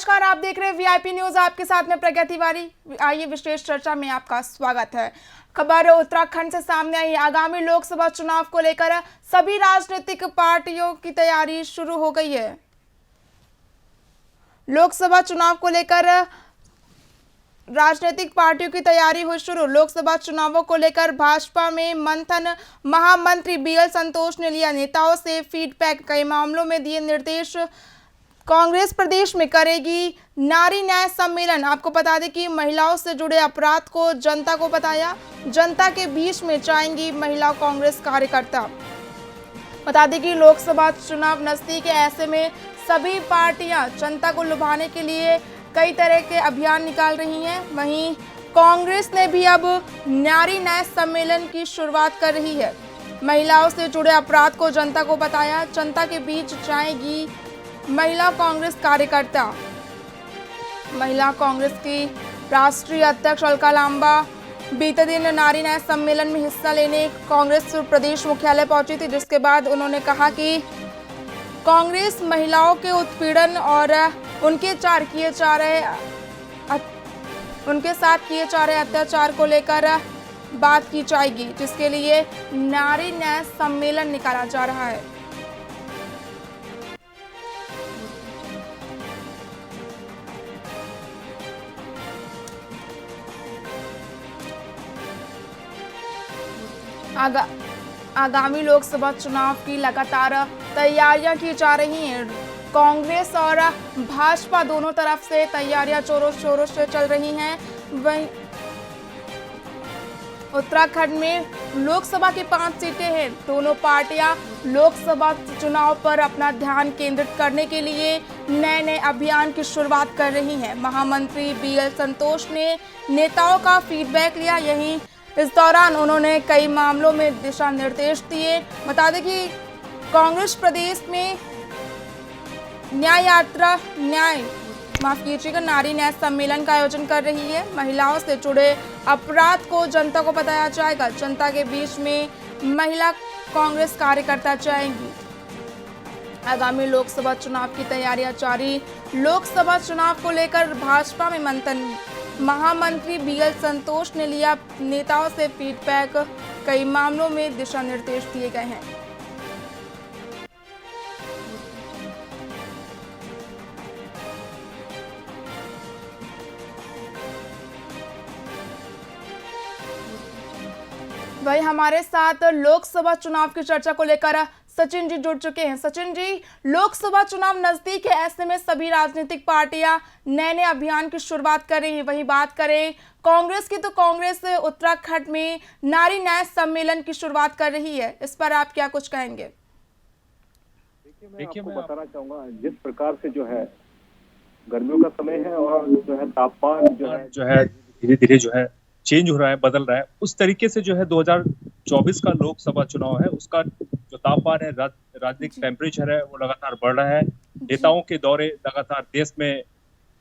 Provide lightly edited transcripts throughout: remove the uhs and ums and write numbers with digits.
नमस्कार, आप देख रहे हैं वीआईपी न्यूज। आपके साथ में प्रज्ञा तिवारी। आइए विशेष चर्चा में आपका स्वागत है। खबर उत्तराखंड से सामने आई। आगामी लोकसभा चुनाव को लेकर सभी राजनीतिक पार्टियों की तैयारी शुरू हो गई है। लोकसभा चुनाव को लेकर राजनीतिक पार्टियों की तैयारी हुई शुरू। लोकसभा चुनावों को लेकर भाजपा में मंथन। महामंत्री बीएल संतोष ने लिया नेताओं से फीडबैक, कई मामलों में दिए निर्देश। कांग्रेस प्रदेश में करेगी नारी न्याय सम्मेलन। आपको बता दें कि महिलाओं से जुड़े अपराध को जनता को बताया, जनता के बीच में जाएंगी महिला कांग्रेस कार्यकर्ता। बता दें कि लोकसभा चुनाव नजदीक है, ऐसे में सभी पार्टियां जनता को लुभाने के लिए कई तरह के अभियान निकाल रही हैं। वहीं कांग्रेस ने भी अब नारी न्याय सम्मेलन की शुरुआत कर रही है। महिलाओं से जुड़े अपराध को जनता को बताया, जनता के बीच जाएगी महिला कांग्रेस कार्यकर्ता। महिला कांग्रेस की राष्ट्रीय अध्यक्ष अलका लांबा बीते दिन नारी न्याय सम्मेलन में हिस्सा लेने कांग्रेस प्रदेश मुख्यालय पहुंची थी, जिसके बाद उन्होंने कहा कि कांग्रेस महिलाओं के उत्पीड़न और उनके साथ किए जा रहे अत्याचार को लेकर बात की जाएगी, जिसके लिए नारी न्याय सम्मेलन निकाला जा रहा है। आगामी लोकसभा चुनाव की लगातार तैयारियां की जा रही हैं। कांग्रेस और भाजपा दोनों तरफ से तैयारियां जोरों शोरों से चल रही हैं। वहीं उत्तराखंड में लोकसभा की 5 सीटें हैं। दोनों पार्टियां लोकसभा चुनाव पर अपना ध्यान केंद्रित करने के लिए नए अभियान की शुरुआत कर रही हैं। महामंत्री बीएल संतोष ने नेताओं का फीडबैक लिया। यहीं इस दौरान उन्होंने कई मामलों में दिशा निर्देश दिए। बता दें कि कांग्रेस प्रदेश में नारी न्याय सम्मेलन का आयोजन कर रही है। महिलाओं से जुड़े अपराध को जनता को बताया जाएगा, जनता के बीच में महिला कांग्रेस कार्यकर्ता जाएंगी। आगामी लोकसभा चुनाव की तैयारियां जारी। लोकसभा चुनाव को लेकर भाजपा में मंथन। महामंत्री बीएल संतोष ने लिया नेताओं से फीडबैक, कई मामलों में दिशा निर्देश दिए गए हैं। वही हमारे साथ लोकसभा चुनाव की चर्चा को लेकर सचिन जी जुड़ चुके हैं। सचिन जी, लोकसभा चुनाव नजदीक है, ऐसे में सभी राजनीतिक पार्टियां नए अभियान की शुरुआत कर रही है। वहीं बात करें कांग्रेस की, तो कांग्रेस उत्तराखंड में नारी न्याय सम्मेलन की शुरुआत कर रही है। इस पर आप क्या कुछ कहेंगे? देखिए, मैं बताना चाहूंगा, जिस प्रकार से जो है गर्मियों का समय है और जो है तापमान जो है धीरे धीरे जो है चेंज हो रहा है, बदल रहा है, उस तरीके से जो है 2024 का लोकसभा चुनाव है, उसका जो तापमान है, राजनीतिक टेम्परेचर है, वो लगातार बढ़ रहा है। नेताओं के दौरे लगातार देश में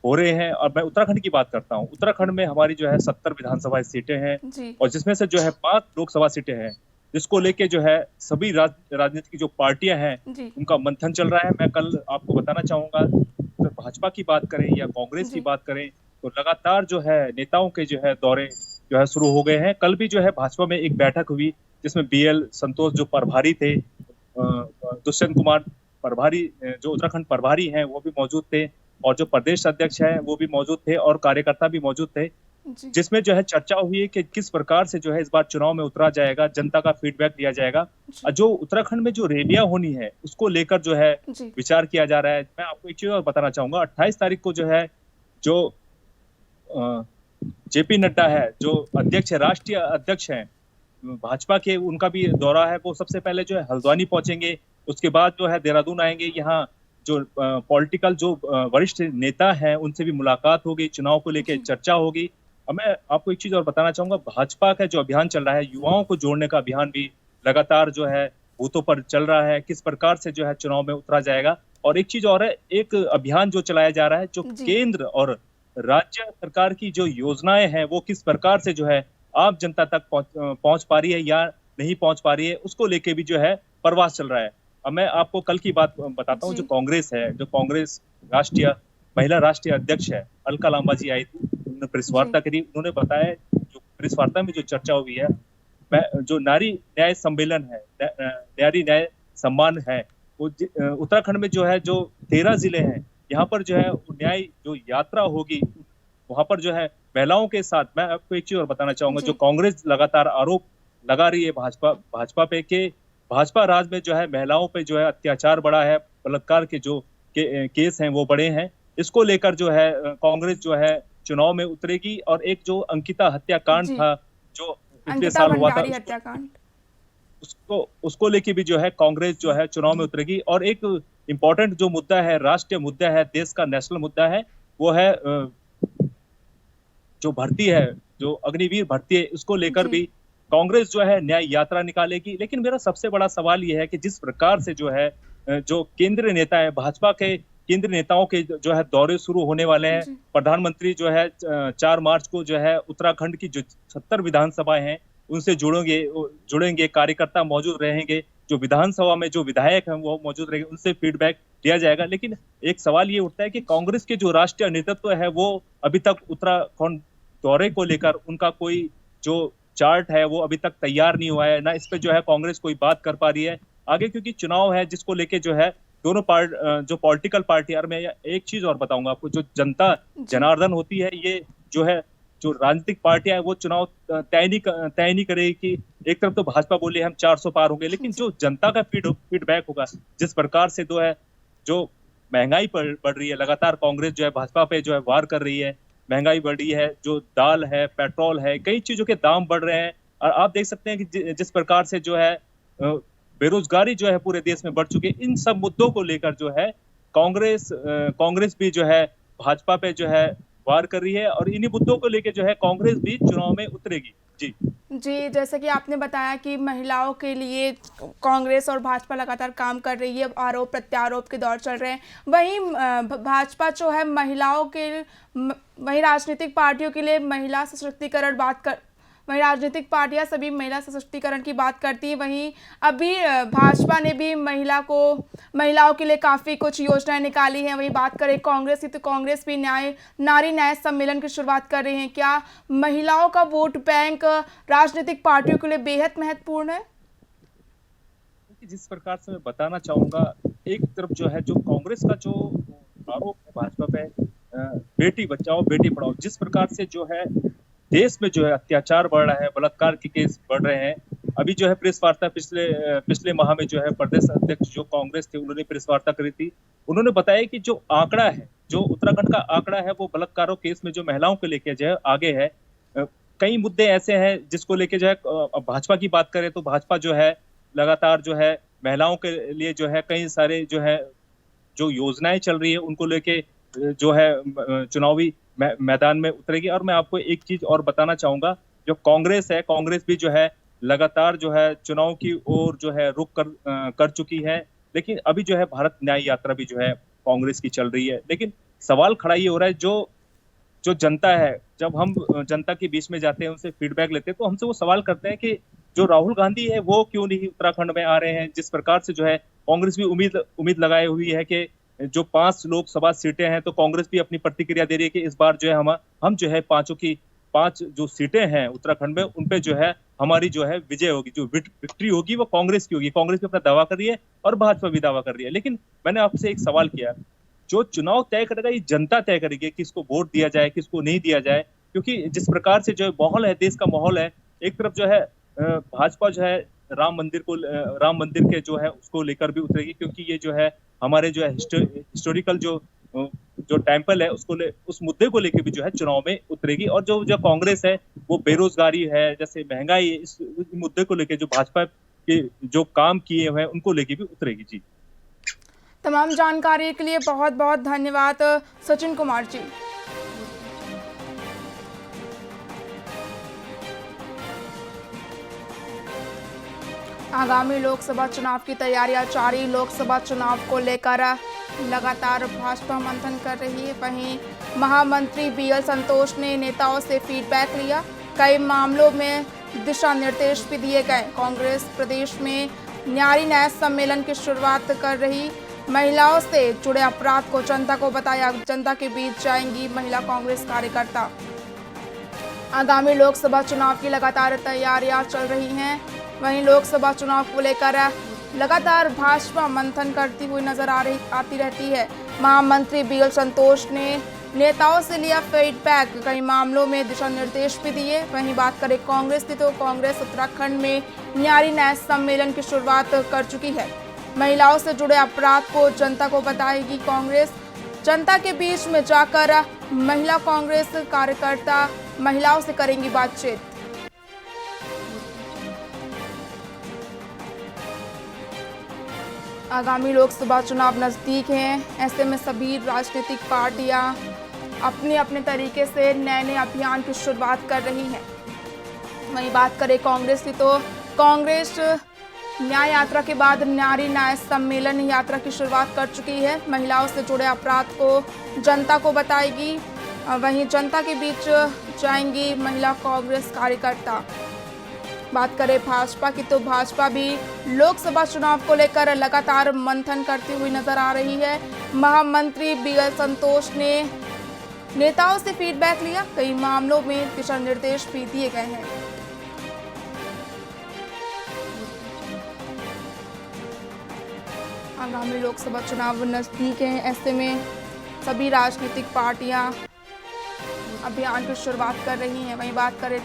हो रहे हैं। और मैं उत्तराखंड की बात करता हूँ। उत्तराखंड में हमारी जो है 70 विधानसभा सीटें हैं और जिसमें से जो है 5 लोकसभा सीटें हैं, जिसको लेके जो है सभी राजनीतिक जो पार्टियां हैं उनका मंथन चल रहा है। मैं कल आपको बताना चाहूंगा, तो भाजपा की बात करें या कांग्रेस की बात करें, तो लगातार जो है नेताओं के जो है दौरे जो है शुरू हो गए हैं। कल भी जो है भाजपा में एक बैठक हुई, जिसमें बीएल संतोष जो प्रभारी थे, दुष्यंत कुमार प्रभारी जो उत्तराखंड प्रभारी हैं, वो भी मौजूद थे और जो प्रदेश अध्यक्ष हैं वो भी मौजूद थे और कार्यकर्ता भी मौजूद थे, जिसमें जो है चर्चा हुई है कि किस प्रकार से जो है इस बार चुनाव में उतरा जाएगा, जनता का फीडबैक दिया जाएगा। जो उत्तराखंड में जो रैलियां होनी है उसको लेकर जो है विचार किया जा रहा है। मैं आपको एक चीज और बताना चाहूंगा, 28 तारीख को जो है जो जेपी नड्डा है, जो अध्यक्ष है, राष्ट्रीय अध्यक्ष हैं भाजपा के, उनका भी दौरा है। वो सबसे पहले जो है हल्द्वानी पहुंचेंगे, उसके बाद जो है देहरादून आएंगे। यहाँ जो पॉलिटिकल जो वरिष्ठ नेता हैं उनसे भी मुलाकात होगी, चुनाव को लेकर चर्चा होगी। अब मैं आपको एक चीज और बताना चाहूंगा, भाजपा का जो अभियान चल रहा है, युवाओं को जोड़ने का अभियान भी लगातार जो है बूथों पर चल रहा है, किस प्रकार से जो है चुनाव में उतरा जाएगा। और एक चीज और है, एक अभियान जो चलाया जा रहा है, जो केंद्र और राज्य सरकार की जो योजनाएं हैं वो किस प्रकार से जो है आम जनता तक पहुंच पा रही है या नहीं पहुंच पा रही है, उसको लेके भी जो है प्रवास चल रहा है। अब मैं आपको कल की बात बताता हूँ। जो कांग्रेस है, जो कांग्रेस राष्ट्रीय महिला राष्ट्रीय अध्यक्ष है अलका लांबा जी आई थी, उन्होंने प्रेस वार्ता करी। उन्होंने बताया, जो प्रेस वार्ता में जो चर्चा हुई है, जो नारी न्याय सम्मेलन है, नारी न्याय सम्मान है, वो उत्तराखंड में जो है, जो 13 जिले हैं, यहाँ पर जो है न्याय जो यात्रा होगी, वहां पर जो है महिलाओं के साथ। मैं आपको एक चीज और बताना चाहूंगा, जो कांग्रेस लगातार आरोप लगा रही है भाजपा पे, कि भाजपा राज में जो है महिलाओं पे जो है अत्याचार बढ़ा है, बलात्कार के जो केस हैं वो बड़े हैं। इसको लेकर जो है कांग्रेस जो है चुनाव में उतरेगी, और एक जो अंकिता हत्याकांड था, जो पिछले साल हुआ था, हत्याकांड, उसको लेके भी जो है कांग्रेस जो है चुनाव में उतरेगी। और एक इम्पोर्टेंट जो मुद्दा है, राष्ट्रीय मुद्दा है, देश का नेशनल मुद्दा है, वो है जो भर्ती है, जो अग्निवीर भर्ती है, उसको लेकर भी कांग्रेस जो है न्याय यात्रा निकालेगी। लेकिन मेरा सबसे बड़ा सवाल ये है कि जिस प्रकार से जो है, जो केंद्रीय नेता है, भाजपा के केंद्रीय नेताओं के जो है दौरे शुरू होने वाले हैं। प्रधानमंत्री जो है 4 मार्च को जो है उत्तराखंड की जो 70 विधानसभाएं हैं उनसे जुड़ेंगे, कार्यकर्ता मौजूद रहेंगे, जो विधानसभा में जो विधायक हैं वो मौजूद रहेंगे, उनसे फीडबैक लिया जाएगा। लेकिन एक सवाल ये उठता है कि कांग्रेस के जो राष्ट्रीय नेतृत्व है, वो अभी तक उत्तराखंड दौरे को लेकर उनका कोई जो चार्ट है वो अभी तक तैयार नहीं हुआ है, ना इस पे जो है कांग्रेस कोई बात कर पा रही है आगे, क्योंकि चुनाव है जिसको लेके जो है दोनों जो पॉलिटिकल पार्टी। और मैं एक चीज और बताऊंगा आपको, जो जनता जनार्दन होती है, ये जो है जो राजनीतिक पार्टियां है वो चुनाव तय नहीं करेगी कि एक तरफ तो भाजपा बोले हम 400 पार होंगे, लेकिन जो जनता का फीडबैक होगा, जिस प्रकार से जो है जो महंगाई बढ़ रही है, लगातार कांग्रेस जो है भाजपा पे जो है वार कर रही है, महंगाई बढ़ रही है, जो दाल है, पेट्रोल है, कई चीजों के दाम बढ़ रहे हैं। और आप देख सकते हैं कि जिस प्रकार से जो है बेरोजगारी जो है पूरे देश में बढ़ चुकी है, इन सब मुद्दों को लेकर जो है कांग्रेस भी जो है भाजपा पे जो है वार कर रही है, और इन्हीं मुद्दों को लेकर जो है कांग्रेस भी चुनाव में उतरेगी। जी, जैसे कि आपने बताया कि महिलाओं के लिए कांग्रेस और भाजपा लगातार काम कर रही है, आरोप प्रत्यारोप के दौर चल रहे हैं। वहीं भाजपा जो है वहीं राजनीतिक पार्टियों के लिए महिला सशक्तिकरण वहीं राजनीतिक पार्टियां सभी महिला सशक्तिकरण की बात करती हैं। वहीं अभी भाजपा ने भी महिलाओं के लिए काफ़ी कुछ योजनाएं निकाली हैं। वहीं बात करें कांग्रेस की, तो कांग्रेस भी नारी न्याय सम्मेलन की शुरुआत कर रही हैं। क्या महिलाओं का वोट बैंक राजनीतिक पार्टियों के लिए बेहद महत्वपूर्ण है? जिस प्रकार से मैं बताना चाहूंगा, एक तरफ जो है जो कांग्रेस का जो आरोप है भाजपा पे, बेटी बचाओ बेटी पढ़ाओ, जिस प्रकार से जो है देश में जो है अत्याचार बढ़ रहा है, बलात्कार के केस बढ़ रहे हैं। अभी जो है प्रेस वार्ता पिछले माह में जो है प्रदेश अध्यक्ष जो कांग्रेस थे, उन्होंने प्रेस वार्ता करी थी। उन्होंने बताया कि जो आंकड़ा है, जो उत्तराखंड का आंकड़ा है, वो बलात्कारों केस में जो महिलाओं को लेके जो है आगे है। कई मुद्दे ऐसे हैं जिसको लेके जो है, भाजपा की बात करें तो भाजपा जो है लगातार जो है महिलाओं के लिए जो है कई सारे जो है जो योजनाएं चल रही है, उनको लेके जो है चुनावी मैदान में उतरेगी। और मैं आपको एक चीज और बताना चाहूंगा, जो कांग्रेस है, कांग्रेस भी जो है लगातार जो है चुनाव की ओर जो है रुख कर चुकी है। लेकिन अभी जो है भारत न्याय यात्रा भी जो है कांग्रेस की चल रही है। लेकिन सवाल खड़ा ये हो रहा है, जो जनता है, जब हम जनता के बीच में जाते हैं, उनसे फीडबैक लेते हैं, तो हमसे वो सवाल करते हैं कि जो राहुल गांधी है वो क्यों नहीं उत्तराखंड में आ रहे हैं। जिस प्रकार से जो है कांग्रेस भी उम्मीद लगाई हुई है कि जो 5 लोकसभा सीटें हैं, तो कांग्रेस भी अपनी प्रतिक्रिया दे रही है कि इस बार जो है हम जो है 5 जो सीटें हैं उत्तराखंड में, उन पे जो है हमारी जो है विजय होगी, जो विक्ट्री होगी वो कांग्रेस की होगी। कांग्रेस भी अपना दावा कर रही है और भाजपा भी दावा कर रही है। लेकिन मैंने आपसे एक सवाल किया, जो चुनाव तय करेगा ये जनता तय करेगी, किसको वोट दिया जाए, किसको नहीं दिया जाए। क्योंकि जिस प्रकार से जो माहौल है, देश का माहौल है, एक तरफ जो है भाजपा जो है राम मंदिर के जो है उसको लेकर भी उतरेगी, क्योंकि ये जो है हमारे जो है हिस्टोरिकल जो टेम्पल है उस मुद्दे को लेकर भी जो है चुनाव में उतरेगी। और जो कांग्रेस है वो बेरोजगारी है, जैसे महंगाई है, इस मुद्दे को लेकर जो भाजपा के जो काम किए हुए हैं उनको लेकर भी उतरेगी। जी, तमाम जानकारी के लिए बहुत बहुत धन्यवाद सचिन कुमार जी। आगामी लोकसभा चुनाव की तैयारियां जारी, लोकसभा चुनाव को लेकर लगातार भाजपा मंथन कर रही है। वहीं महामंत्री बीएल संतोष ने नेताओं से फीडबैक लिया, कई मामलों में दिशा निर्देश भी दिए गए। कांग्रेस प्रदेश में नारी न्याय सम्मेलन की शुरुआत कर रही, महिलाओं से जुड़े अपराध को जनता को बताया, जनता के बीच जाएंगी महिला कांग्रेस कार्यकर्ता। आगामी लोकसभा चुनाव की लगातार तैयारियां चल रही हैं। वहीं लोकसभा चुनाव को लेकर लगातार भाजपा मंथन करती हुई नजर आती रहती है। महामंत्री बीएल संतोष ने नेताओं से लिया फीडबैक, कई मामलों में दिशा निर्देश भी दिए। वहीं बात करें कांग्रेस की तो कांग्रेस उत्तराखंड में न्यारी न्याय सम्मेलन की शुरुआत कर चुकी है। महिलाओं से जुड़े अपराध को जनता को बताएगी कांग्रेस। जनता के बीच में जाकर महिला कांग्रेस कार्यकर्ता महिलाओं से करेंगी बातचीत। आगामी लोकसभा चुनाव नजदीक हैं, ऐसे में सभी राजनीतिक पार्टियां अपने अपने तरीके से नए नए अभियान की शुरुआत कर रही हैं। वहीं बात करें कांग्रेस की तो कांग्रेस न्याय यात्रा के बाद नारी न्याय सम्मेलन यात्रा की शुरुआत कर चुकी है। महिलाओं से जुड़े अपराध को जनता को बताएगी। वहीं जनता के बीच जाएंगी महिला कांग्रेस कार्यकर्ता। बात करें भाजपा की तो भाजपा भी लोकसभा चुनाव को लेकर लगातार मंथन करती हुई नजर आ रही है। महामंत्री बीएल संतोष ने नेताओं से फीडबैक लिया, कई मामलों में दिशा निर्देश भी दिए गए हैं। आगामी लोकसभा चुनाव नजदीक हैं, ऐसे में सभी राजनीतिक पार्टियां अभियान की शुरुआत कर रही हैं। वहीं बात करें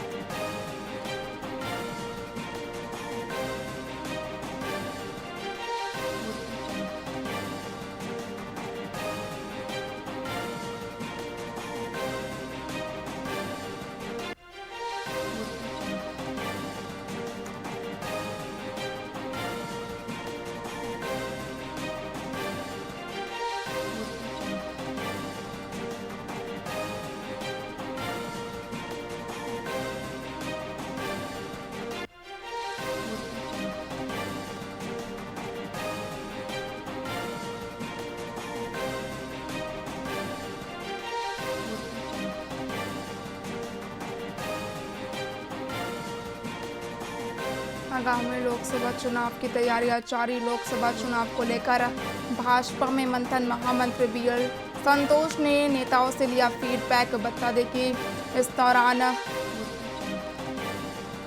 आगामी लोकसभा चुनाव की तैयारियां जारी। लोकसभा चुनाव को लेकर भाजपा में मंथन, महामंत्री बीएल संतोष ने नेताओं से लिया फीडबैक। बता दें कि इस दौरान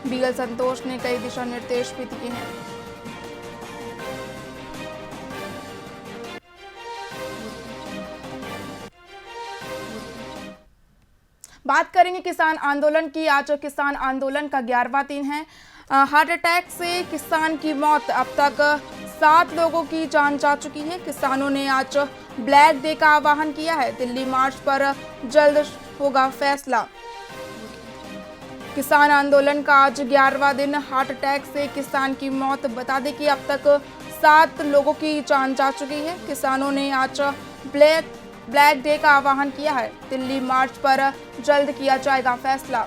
बीएल संतोष ने कई दिशा निर्देश भी दिए हैं। बात करेंगे किसान आंदोलन की। आज किसान आंदोलन का 11वां दिन है। हार्ट अटैक से किसान की मौत, अब तक 7 लोगों की जान जा चुकी है। किसानों ने आज ब्लैक डे का आह्वान किया है। दिल्ली मार्च पर जल्द होगा फैसला। किसान आंदोलन का आज 11वां दिन। हार्ट अटैक से किसान की मौत, बता दें कि अब तक 7 लोगों की जान जा चुकी है। किसानों ने आज ब्लैक डे का आह्वान किया है। दिल्ली मार्च पर जल्द किया जाएगा फैसला।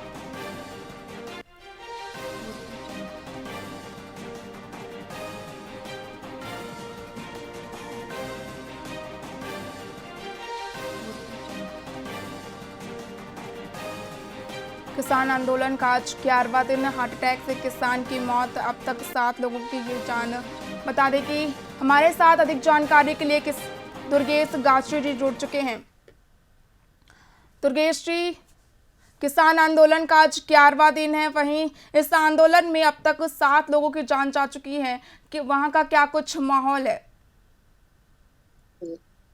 किसान आंदोलन का आज 11वां दिन। हार्ट अटैक से किसान की मौत, अब तक 7 लोगों की ये जान। बता दें कि हमारे साथ अधिक जानकारी के लिए दुर्गेश गाछी जी जुड़ चुके हैं। दुर्गेश जी, किसान आंदोलन का आज 11वां दिन है, वहीं इस आंदोलन में अब तक 7 लोगों की जान जा चुकी है, कि वहां का क्या कुछ माहौल है?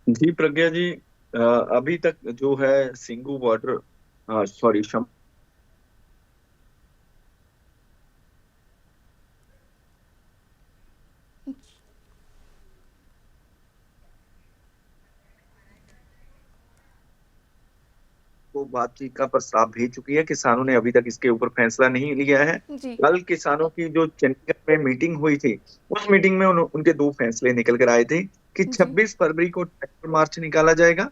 जी प्रज्ञा जी, अभी तक जो है सिंगू बॉर्डर को बातचीत का प्रस्ताव भेज चुकी है। किसानों ने अभी तक इसके ऊपर फैसला नहीं लिया है। कल किसानों की जो चंडीगढ़ में मीटिंग हुई थी, उस मीटिंग में उनके 2 फैसले निकल कर आए थे कि 26 फरवरी को ट्रैक्टर मार्च निकाला जाएगा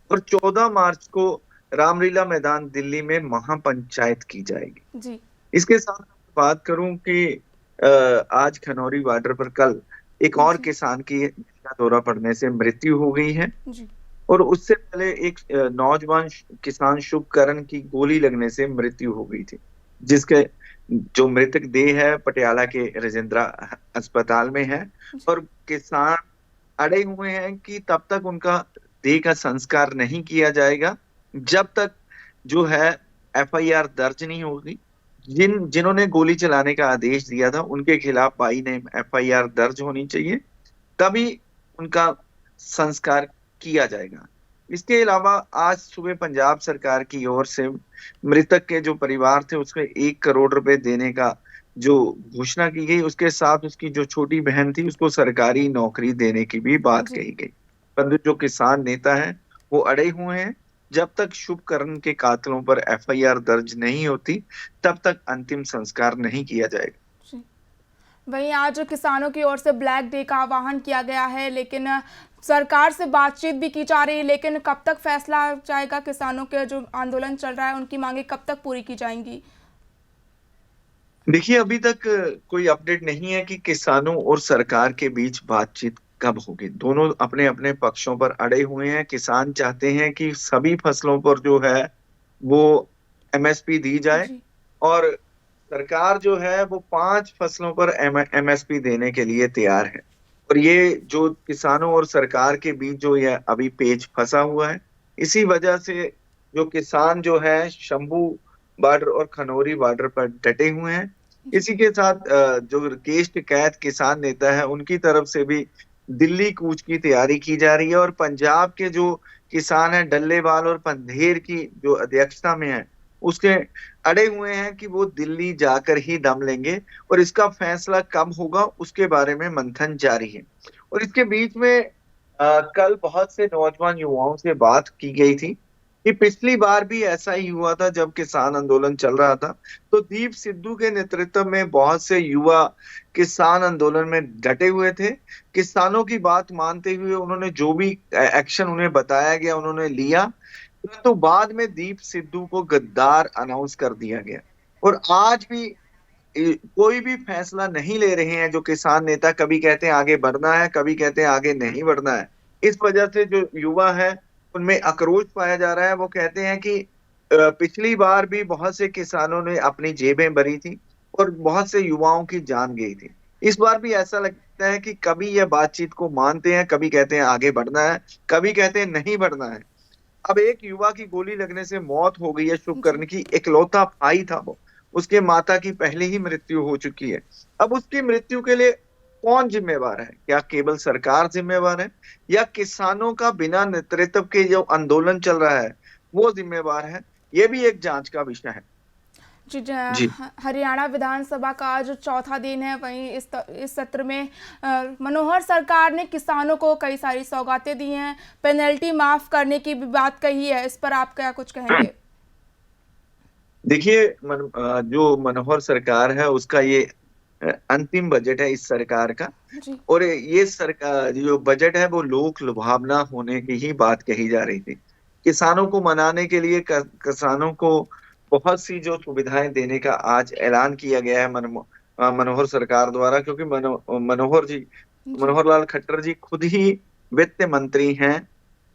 और 14 मार्च को रामलीला मैदान दिल्ली में महापंचायत की जाएगी। इसके साथ बात करूं कि आज खनौरी बॉर्डर पर कल एक और किसान की दौरा पड़ने से मृत्यु हो गई है और उससे पहले एक नौजवान किसान शुभकरण की गोली लगने से मृत्यु हो गई थी, जिसके जो मृतक देह है पटियाला के राजेंद्रा अस्पताल में है। और किसान अड़े हुए हैं कि तब तक उनका देह का संस्कार नहीं किया जाएगा, जब तक जो है एफआईआर दर्ज नहीं होगी। जिन्होंने गोली चलाने का आदेश दिया था उनके खिलाफ बाई नेम एफआईआर दर्ज होनी चाहिए, तभी उनका संस्कार किया जाएगा। इसके अलावा आज सुबह पंजाब सरकार की ओर से मृतक के जो परिवार थे उसको 1 करोड़ रुपए देने का जो घोषणा की गई, उसके साथ उसकी जो छोटी बहन थी उसको सरकारी नौकरी देने की भी बात जी। कही गई। परंतु जो किसान नेता है वो अड़े हुए हैं, जब तक शुभकर्ण के कातलों पर एफआईआर दर्ज नहीं होती तब तक अंतिम संस्कार नहीं किया जाएगा। जी। वहीं आज किसानों की ओर से ब्लैक डे का आह्वान किया गया है, लेकिन सरकार से बातचीत भी की जा रही है, लेकिन कब तक फैसला जाएगा? किसानों के जो आंदोलन चल रहा है उनकी मांगे कब तक पूरी की जाएंगी? देखिए, अभी तक कोई अपडेट नहीं है कि किसानों और सरकार के बीच बातचीत कब होगी। दोनों अपने अपने पक्षों पर अड़े हुए हैं। किसान चाहते हैं कि सभी फसलों पर जो है वो एमएसपी दी जाए, जी। और सरकार जो है वो 5 फसलों पर एमएसपी देने के लिए तैयार है। और ये जो किसानों और सरकार के बीच जो ये अभी पेच फंसा हुआ है, इसी वजह से जो किसान जो है शंभू बॉर्डर और खनौरी बॉर्डर पर डटे हुए हैं। इसी के साथ जो केश कैद किसान नेता है उनकी तरफ से भी दिल्ली कूच की तैयारी की जा रही है, और पंजाब के जो किसान है डल्लेवाल और पंधेर की जो अध्यक्षता में है उसके अड़े हुए हैं कि वो दिल्ली जाकर ही दम लेंगे, और इसका फैसला कब होगा उसके बारे में मंथन जारी है। और इसके बीच में कल बहुत से नौजवान युवाओं से बात की गई थी कि पिछली बार भी ऐसा ही हुआ था जब किसान आंदोलन चल रहा था, तो दीप सिद्धू के नेतृत्व में बहुत से युवा किसान आंदोलन में डटे हुए थे। किसानों की बात मानते हुए उन्होंने जो भी एक्शन उन्हें बताया गया उन्होंने लिया, तो बाद में दीप सिद्धू को गद्दार अनाउंस कर दिया गया। और आज भी कोई भी फैसला नहीं ले रहे हैं जो किसान नेता। कभी कहते हैं आगे बढ़ना है, कभी कहते हैं आगे नहीं बढ़ना है। इस वजह से जो युवा है उनमें आक्रोश पाया जा रहा है। वो कहते हैं कि पिछली बार भी बहुत से किसानों ने अपनी जेबें भरी थी और बहुत से युवाओं की जान गई थी। इस बार भी ऐसा लगता है कि कभी यह बातचीत को मानते हैं, कभी कहते हैं आगे बढ़ना है, कभी कहते हैं नहीं बढ़ना है। अब एक युवा की गोली लगने से मौत हो गई है शुभकर्ण की, इकलौता भाई था वो, उसके माता की पहले ही मृत्यु हो चुकी है। अब उसकी मृत्यु के लिए कौन जिम्मेवार है? क्या केवल सरकार जिम्मेवार है, या किसानों का बिना नेतृत्व के जो आंदोलन चल रहा है वो जिम्मेवार है? ये भी एक जांच का विषय है। जी। जी। हरियाणा विधानसभा का आज चौथा दिन है। वहीं इस सत्र में मनोहर सरकार ने किसानों को कई सारी सौगातें दी हैं, पेनल्टी माफ करने की भी बात कही है। इस पर आप क्या कुछ कहेंगे? देखिए, जो मनोहर सरकार है उसका ये अंतिम बजट है इस सरकार का। जी। और ये सरकार जो बजट है वो लोक लुभावना होने की ही बात कही जा रही थी। किसानों को मनाने के लिए किसानों को बहुत सी जो सुविधाएं देने का आज ऐलान किया गया है मनोहर सरकार द्वारा, क्योंकि जी। मनोहर लाल खट्टर जी खुद ही वित्त मंत्री हैं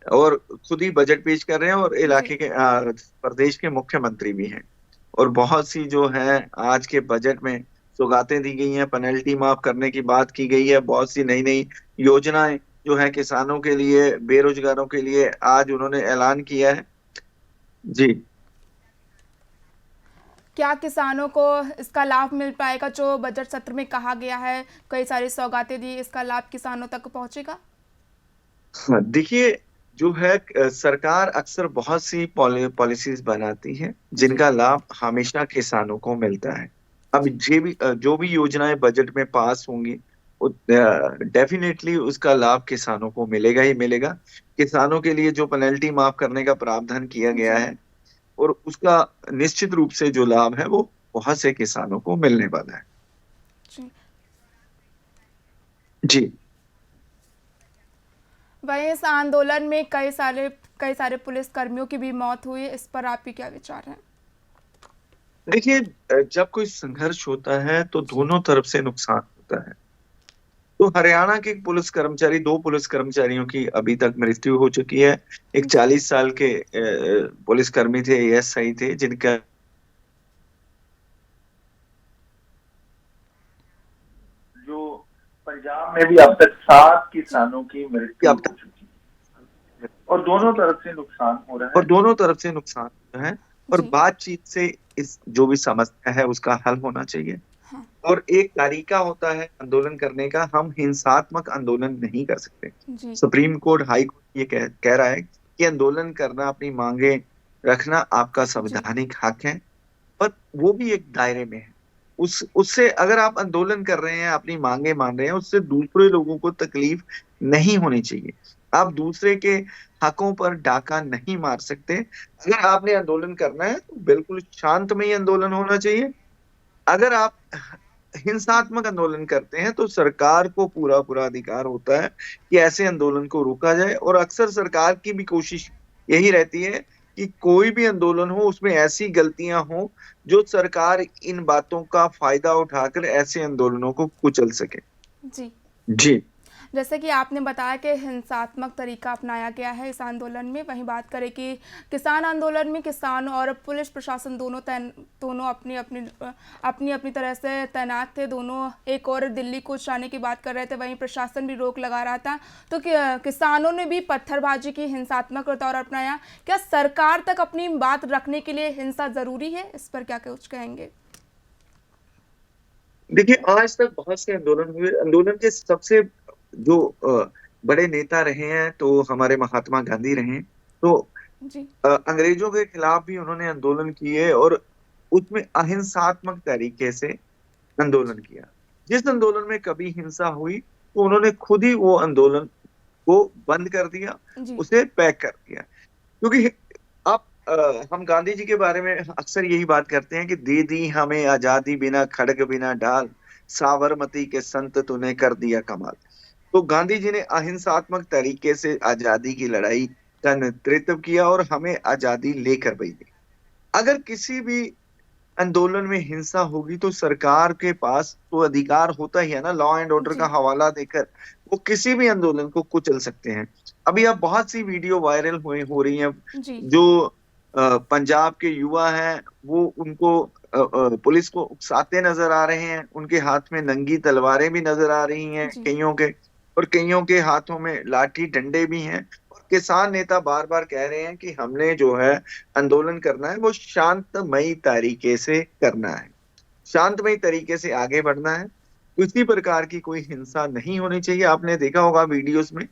और खुद ही बजट पेश कर रहे हैं, और जी। इलाके के प्रदेश के मुख्यमंत्री भी हैं। और बहुत सी जो है आज के बजट में सौगातें दी गई हैं, पेनल्टी माफ करने की बात की गई है, बहुत सी नई नई योजनाएं जो है किसानों के लिए, बेरोजगारों के लिए आज उन्होंने ऐलान किया है। जी। क्या किसानों को इसका लाभ मिल पाएगा? जो बजट सत्र में कहा गया है, कई सारी सौगातें दी, इसका लाभ किसानों तक पहुंचेगा? हाँ, देखिए, जो है सरकार अक्सर बहुत सी पॉलिसीज बनाती है जी। जिनका लाभ हमेशा किसानों को मिलता है। अब जो भी योजनाएं बजट में पास होंगी डेफिनेटली उसका लाभ किसानों को मिलेगा ही मिलेगा। किसानों के लिए जो पेनल्टी माफ करने का प्रावधान किया गया जी। है और उसका निश्चित रूप से जो लाभ है वो बहुत से किसानों को मिलने वाला है। जी। जी। वहीं इस आंदोलन में कई सारे पुलिस कर्मियों की भी मौत हुई है। इस पर आपके क्या विचार हैं? देखिए, जब कोई संघर्ष होता है तो दोनों तरफ से नुकसान होता है। तो हरियाणा के पुलिस कर्मचारी, 2 पुलिस कर्मचारियों की अभी तक मृत्यु हो चुकी है। एक 40 साल के पुलिस कर्मी थे, एएसआई थे, जिनका जो पंजाब में भी अब तक 7 किसानों की मृत्यु हो चुकी है और दोनों तरफ से नुकसान हो रहा है। और दोनों तरफ से नुकसान है और जी। बातचीत से इस जो भी समस्या है उसका हल होना चाहिए। हाँ। और एक तरीका होता है आंदोलन करने का, हम हिंसात्मक आंदोलन नहीं कर सकते। जी। सुप्रीम कोर्ट, हाई कोर्ट ये कह रहा है कि आंदोलन करना, अपनी मांगे रखना आपका संवैधानिक हक है, पर वो भी एक दायरे में है। उससे अगर आप आंदोलन कर रहे हैं, अपनी मांगे मान रहे हैं, उससे दूसरे लोगों को तकलीफ नहीं होनी चाहिए। आप दूसरे के हकों पर डाका नहीं मार सकते। अगर आपने आंदोलन करना है तो बिल्कुल शांतमय आंदोलन होना चाहिए। अगर आप हिंसात्मक आंदोलन करते हैं तो सरकार को पूरा अधिकार होता है कि ऐसे आंदोलन को रोका जाए। और अक्सर सरकार की भी कोशिश यही रहती है कि कोई भी आंदोलन हो उसमें ऐसी गलतियां हो जो सरकार इन बातों का फायदा उठाकर ऐसे आंदोलनों को कुचल सके। जी। जी, जैसे कि आपने बताया कि हिंसात्मक तरीका अपनाया गया है इस आंदोलन में। वहीं बात करें कि किसान आंदोलन में किसान और पुलिस प्रशासन दोनों अपनी तरह से तैनात थे। दोनों एक और दिल्ली को जाने की बात कर रहे थे, वहीं प्रशासन भी रोक लगा रहा था। तो किसानों ने भी पत्थरबाजी की, हिंसात्मक तौर अपनाया। क्या सरकार तक अपनी बात रखने के लिए हिंसा जरूरी है? इस पर क्या कुछ कहेंगे? देखिए, आज तक बहुत से आंदोलन हुए। आंदोलन के सबसे जो बड़े नेता रहे हैं तो हमारे महात्मा गांधी रहे। तो जी। अंग्रेजों के खिलाफ भी उन्होंने आंदोलन किए और उसमें अहिंसात्मक तरीके से आंदोलन किया। जिस आंदोलन में कभी हिंसा हुई तो उन्होंने खुद ही वो आंदोलन को बंद कर दिया, उसे पैक कर दिया। क्योंकि अब हम गांधी जी के बारे में अक्सर यही बात करते हैं कि दे दी हमें आजादी बिना खड़ग बिना ढाल, साबरमती के संत तूने कर दिया कमाल। तो गांधी जी ने अहिंसात्मक तरीके से आजादी की लड़ाई का नेतृत्व किया और हमें आजादी लेकर भेजी। अगर किसी भी आंदोलन में हिंसा होगी तो सरकार के पास तो अधिकार होता ही है ना, लॉ एंड ऑर्डर का हवाला देकर वो किसी भी आंदोलन को कुचल सकते हैं। अभी अब बहुत सी वीडियो वायरल हो रही हैं जो पंजाब के युवा हैं, वो उनको पुलिस को उकसाते नजर आ रहे हैं। उनके हाथ में नंगी तलवारें भी नजर आ रही हैं कईयों के, और कईयों के हाथों में लाठी डंडे भी हैं। और किसान नेता बार बार कह रहे हैं कि हमने जो है आंदोलन करना है वो शांतमयी तरीके से करना है, शांतमयी तरीके से आगे बढ़ना है। किसी प्रकार की कोई हिंसा नहीं होनी चाहिए। आपने देखा होगा वीडियोस में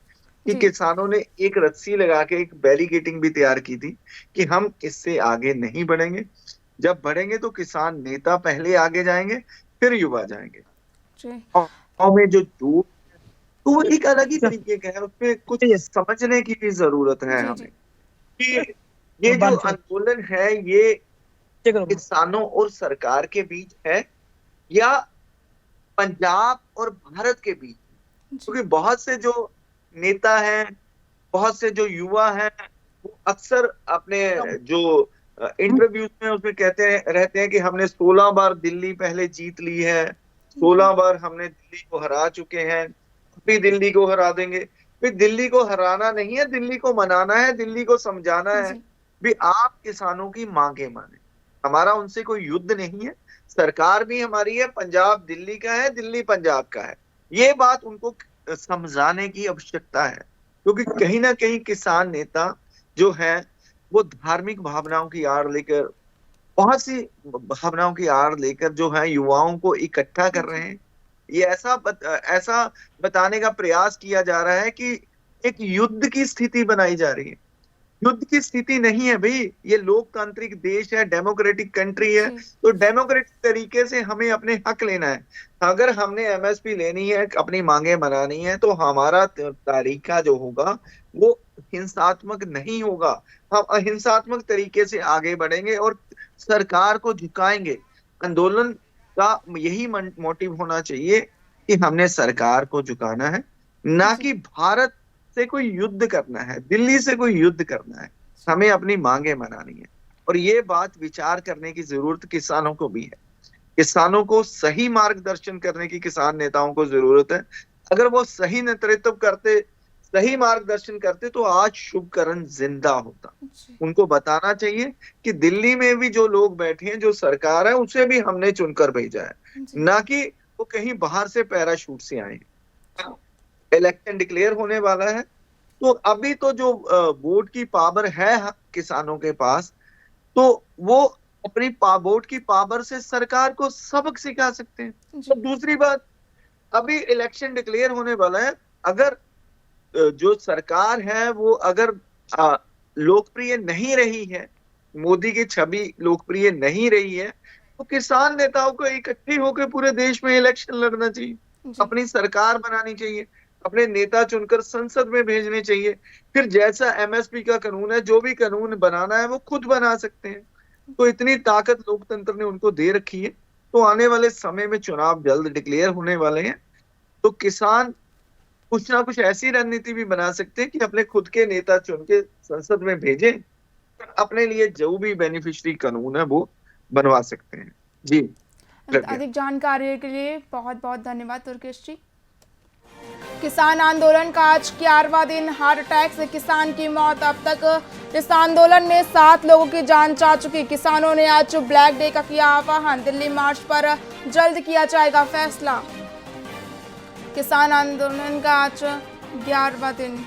कि किसानों ने एक रस्सी लगा के एक बैरिकेडिंग भी तैयार की थी कि हम इससे आगे नहीं बढ़ेंगे। जब बढ़ेंगे तो किसान नेता पहले आगे जाएंगे, फिर युवा जाएंगे। और में जो जोश तो वो एक अलग ही तरीके का है, उसमें कुछ समझने की भी जरूरत है हमें कि ये जो आंदोलन है ये किसानों और सरकार के बीच है या पंजाब और भारत के बीच। क्योंकि बहुत से जो नेता हैं, बहुत से जो युवा हैं, वो अक्सर अपने जो इंटरव्यूज में उसमें कहते रहते हैं कि हमने 16 बार दिल्ली पहले जीत ली है, 16 बार हमने दिल्ली को हरा चुके हैं, भी दिल्ली को हरा देंगे। फिर दिल्ली को हराना नहीं है, दिल्ली को मनाना है, दिल्ली को समझाना है भी आप किसानों की मांगे माने। हमारा उनसे कोई युद्ध नहीं है, सरकार भी हमारी है, पंजाब दिल्ली का है, दिल्ली पंजाब का है। ये बात उनको समझाने की आवश्यकता है। क्योंकि कहीं ना कहीं किसान नेता जो है वो धार्मिक भावनाओं की आड़ लेकर, बहुत सी भावनाओं की आड़ लेकर जो है युवाओं को इकट्ठा कर रहे हैं। ये ऐसा बताने का प्रयास किया जा रहा है कि एक युद्ध की स्थिति बनाई जा रही है। युद्ध की स्थिति नहीं है भाई, ये लोकतांत्रिक देश है, डेमोक्रेटिक कंट्री है। तो डेमोक्रेटिक तरीके से हमें अपने हक लेना है। अगर हमने एमएसपी लेनी है, अपनी मांगे मनानी है, तो हमारा तरीका जो होगा वो हिंसात्मक नहीं होगा। हम अहिंसात्मक तरीके से आगे बढ़ेंगे और सरकार को झुकाएंगे। आंदोलन का यही मोटिव होना चाहिए कि हमने सरकार को झुकाना है, ना कि भारत से कोई युद्ध करना है, दिल्ली से कोई युद्ध करना है। हमें अपनी मांगे मनानी है। और ये बात विचार करने की जरूरत किसानों को भी है। किसानों को सही मार्गदर्शन करने की किसान नेताओं को जरूरत है। अगर वो सही नेतृत्व करते, सही मार्गदर्शन करते तो आज शुभकरण जिंदा होता। उनको बताना चाहिए कि दिल्ली में भी जो लोग बैठे हैं, जो सरकार है, उसे भी हमने चुनकर भेजा है, ना कि वो कहीं बाहर से पैराशूट से आए। इलेक्शन डिक्लेयर होने वाला है, तो अभी तो जो वोट की पावर है किसानों के पास, तो वो अपनी वोट की पावर से सरकार को सबक सिखा सकते हैं। तो दूसरी बात, अभी इलेक्शन डिक्लेयर होने वाला है, अगर जो सरकार है वो अगर लोकप्रिय नहीं रही है, मोदी की छवि लोकप्रिय नहीं रही है, तो किसान नेताओं को इकट्ठे होकर पूरे देश में इलेक्शन लड़ना चाहिए, अपनी सरकार बनानी चाहिए, अपने नेता चुनकर संसद में भेजने चाहिए। फिर जैसा एमएसपी का कानून है, जो भी कानून बनाना है वो खुद बना सकते हैं। तो इतनी ताकत लोकतंत्र ने उनको दे रखी है। तो आने वाले समय में चुनाव जल्द डिक्लेयर होने वाले हैं, तो किसान कुछ ना कुछ ऐसी रणनीति भी बना सकते हैं कि अपने खुद के नेता चुन के संसद में भेजें, अपने लिए जो भी बेनिफिशियरी कानून है वो बनवा सकते हैं। जी, अधिक जानकारी के लिए बहुत बहुत धन्यवाद तुर्केश जी। किसान आंदोलन का आज 11वां दिन, हार्ट अटैक से किसान की मौत। अब तक इस आंदोलन में 7 लोगों की जान जा चुकी। किसानों ने आज ब्लैक डे का किया आह्वान। दिल्ली मार्च पर जल्द किया जाएगा फैसला। किसान आंदोलन का आज 11वां दिन।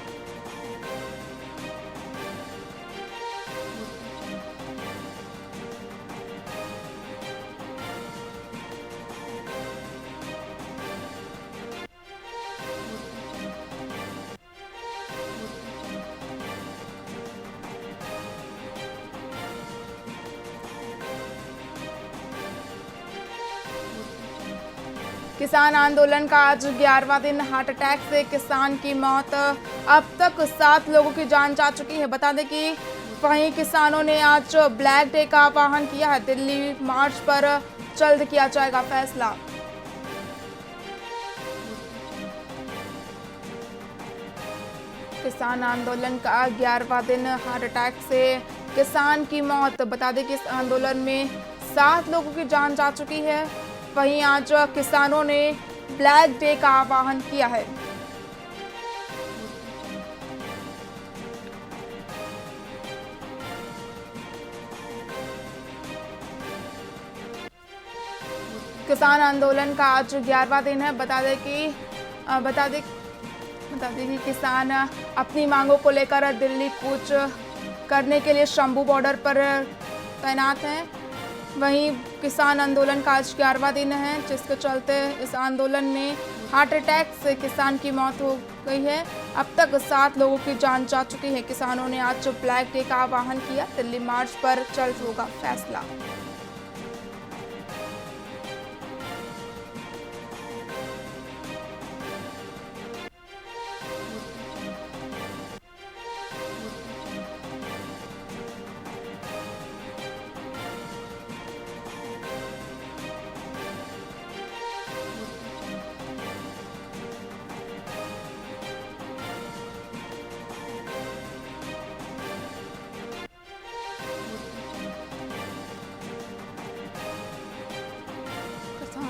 किसान आंदोलन का आज 11वां दिन, हार्ट अटैक से किसान की मौत। अब तक 7 लोगों की जान जा चुकी है। बता दें कि वहीं किसानों ने आज ब्लैक डे का आह्वान किया है। दिल्ली मार्च पर जल्द किया जाएगा फैसला। किसान आंदोलन का 11वां दिन, हार्ट अटैक से किसान की मौत। बता दें कि इस आंदोलन में 7 लोगों की जान जा चुकी है। वहीं आज किसानों ने ब्लैक डे का आह्वान किया है। किसान आंदोलन का आज 11वां दिन है। बता दें कि किसान अपनी मांगों को लेकर दिल्ली कूच करने के लिए शंभू बॉर्डर पर तैनात हैं। वहीं किसान आंदोलन का आज 11वां दिन है, जिसके चलते इस आंदोलन में हार्ट अटैक से किसान की मौत हो गई है। अब तक 7 लोगों की जान जा चुकी है। किसानों ने आज ब्लैक डे का आह्वान किया। दिल्ली मार्च पर जल्द होगा फैसला।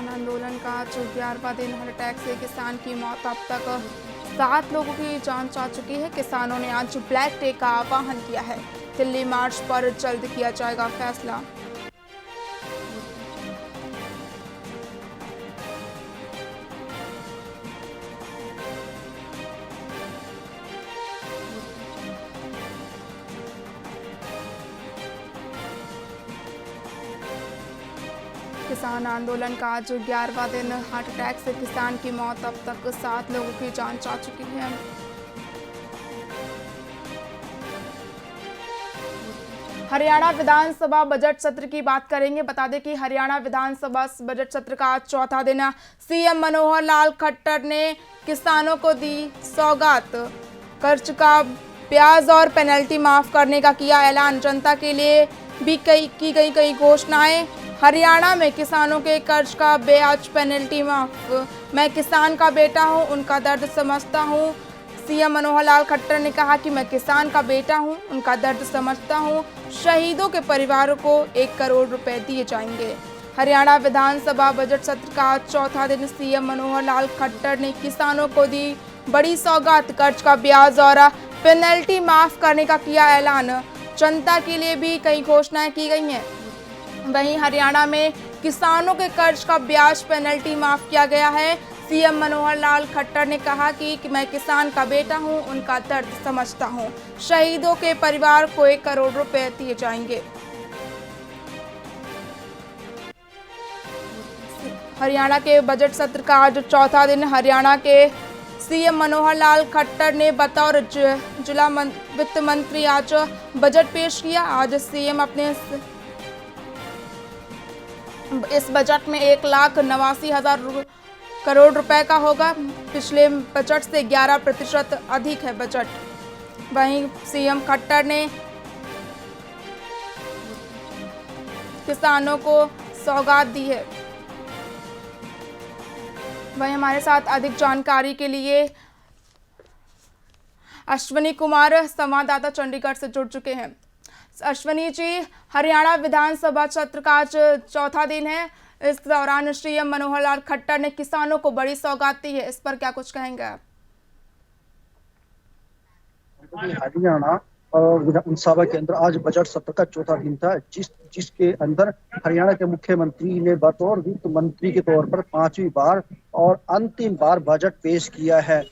आंदोलन का आज 11वां दिन, हार्ट अटैक से किसान की मौत। अब तक 7 लोगों की जान जा चुकी है। किसानों ने आज ब्लैक डे का आह्वान किया है। दिल्ली मार्च पर जल्द किया जाएगा फैसला। किसान आंदोलन का आज 11वां दिन, हार्ट अटैक से किसान की मौत। अब तक 7 लोगों की जान जा चुकी है। हरियाणा विधानसभा बजट सत्र की बात करेंगे। बता दें कि हरियाणा विधानसभा बजट सत्र का आज 4था दिन। सीएम मनोहर लाल खट्टर ने किसानों को दी सौगात। कर्ज का ब्याज और पेनल्टी माफ करने का किया ऐलान। जनता के लिए भी की गई कई घोषणाएं। हरियाणा में किसानों के कर्ज का ब्याज पेनल्टी माफ। मैं किसान का बेटा हूं, उनका दर्द समझता हूं। सीएम मनोहर लाल खट्टर ने कहा कि मैं किसान का बेटा हूं, उनका दर्द समझता हूं। शहीदों के परिवारों को 1 करोड़ रुपए दिए जाएंगे। हरियाणा विधानसभा बजट सत्र का 4था दिन। सीएम मनोहर लाल खट्टर ने किसानों को दी बड़ी सौगात। कर्ज का ब्याज और पेनल्टी माफ करने का किया ऐलान। जनता के लिए भी कई घोषणाएं की गई हैं। वहीं हरियाणा में किसानों के कर्ज का ब्याज पेनल्टी माफ किया गया है। सीएम मनोहर लाल खट्टर ने कहा कि मैं किसान का बेटा हूं, उनका दर्द समझता हूं। शहीदों के परिवार को 1 करोड़ रुपए दिए जाएंगे। हरियाणा के बजट सत्र का आज चौथा दिन हरियाणा के सीएम मनोहर लाल खट्टर ने बतौर जिला वित्त मंत्री आज बजट पेश किया। आज सीएम अपने इस बजट में 1,89,000 करोड़ रुपए का होगा। पिछले बजट से 11% अधिक है बजट। वहीं सीएम खट्टर ने किसानों को सौगात दी है। वहीं हमारे साथ अधिक जानकारी के लिए अश्वनी कुमार संवाददाता चंडीगढ़ से जुड़ चुके हैं। अश्वनी जी, हरियाणा विधानसभा सत्र का आज चौथा दिन है। इस दौरान सीएम मनोहर लाल खट्टर ने किसानों को बड़ी सौगात दी है, इस पर क्या कुछ कहेंगे आप? हरियाणा विधानसभा के अंदर आज बजट सत्र का चौथा दिन था, जिसके अंदर हरियाणा के मुख्यमंत्री ने बतौर वित्त मंत्री के तौर पर 5वीं बार और अंतिम बार बजट पेश किया है।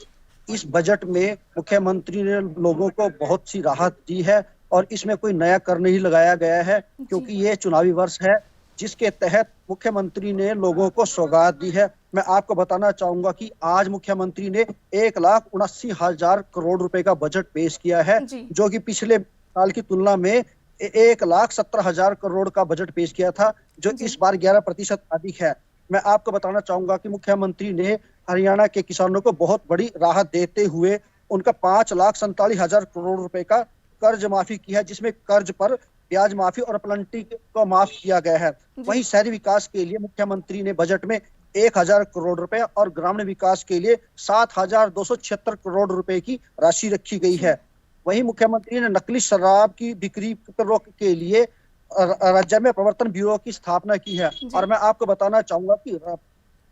इस बजट में मुख्यमंत्री ने लोगों को बहुत सी राहत दी है और इसमें कोई नया कर नहीं लगाया गया है, क्योंकि ये चुनावी वर्ष है, जिसके तहत मुख्यमंत्री ने लोगों को सौगात दी है। मैं आपको बताना चाहूंगा कि आज मुख्यमंत्री ने 1,79,000 करोड़ रुपए का बजट पेश किया है, जो कि पिछले साल की तुलना में 1,17,000 करोड़ का बजट पेश किया था, जो इस बार 11% अधिक है। मैं आपको बताना चाहूंगा कि मुख्यमंत्री ने हरियाणा के किसानों को बहुत बड़ी राहत देते हुए उनका 5,47,000 करोड़ रुपए का कर्ज माफी की है, जिसमें कर्ज पर ब्याज माफी और प्लंटी को माफ किया गया है। वहीं शहरी विकास के लिए मुख्यमंत्री ने बजट में 1,000 करोड़ रुपए और ग्रामीण विकास के लिए 7,276 करोड़ रुपए की राशि रखी गई है। वहीं मुख्यमंत्री ने नकली शराब की बिक्री पर रोक के लिए राज्य में प्रवर्तन ब्यूरो की स्थापना की है। और मैं आपको बताना चाहूंगा कि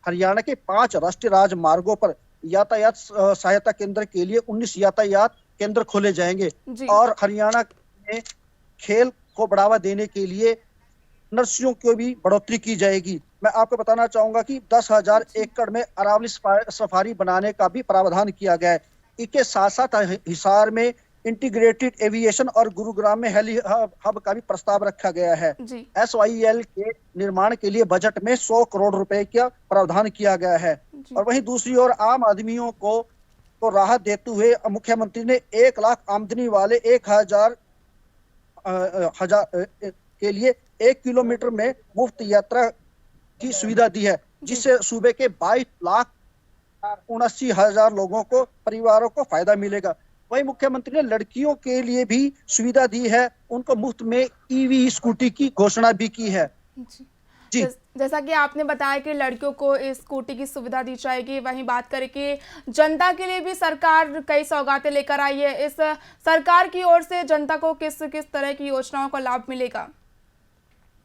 हरियाणा के 5 राष्ट्रीय राजमार्गों पर यातायात सहायता केंद्र के लिए 19 यातायात केंद्र खोले जाएंगे और हरियाणा में खेल को बढ़ावा देने के लिए नर्सरियों को भी बढ़ोतरी की जाएगी। मैं आपको बताना चाहूंगा कि 10,000 एकड़ में अरावली सफारी बनाने का भी प्रावधान किया गया है। इसके साथ साथ हिसार में इंटीग्रेटेड एविएशन और गुरुग्राम में हेली हब का भी प्रस्ताव रखा गया है। SYL के निर्माण के लिए बजट में 100 करोड़ रुपए का प्रावधान किया गया है। और वहीं दूसरी ओर आम आदमियों को राहत देते हुए मुख्यमंत्री ने 1 लाख आमदनी वाले 1,000 के लिए 1 किलोमीटर में मुफ्त यात्रा की सुविधा दी है, जिससे सूबे के 22,79,000 लोगों को परिवारों को फायदा मिलेगा। वहीं मुख्यमंत्री ने लड़कियों के लिए भी सुविधा दी है, उनको मुफ्त में EV स्कूटी की घोषणा भी की है। जी, जैसा कि आपने बताया कि लड़कियों को इस स्कूटी की सुविधा दी जाएगी, वहीं बात करें कि जनता के लिए भी सरकार कई सौगातें लेकर आई है। इस सरकार की ओर से जनता को किस किस तरह की योजनाओं का लाभ मिलेगा?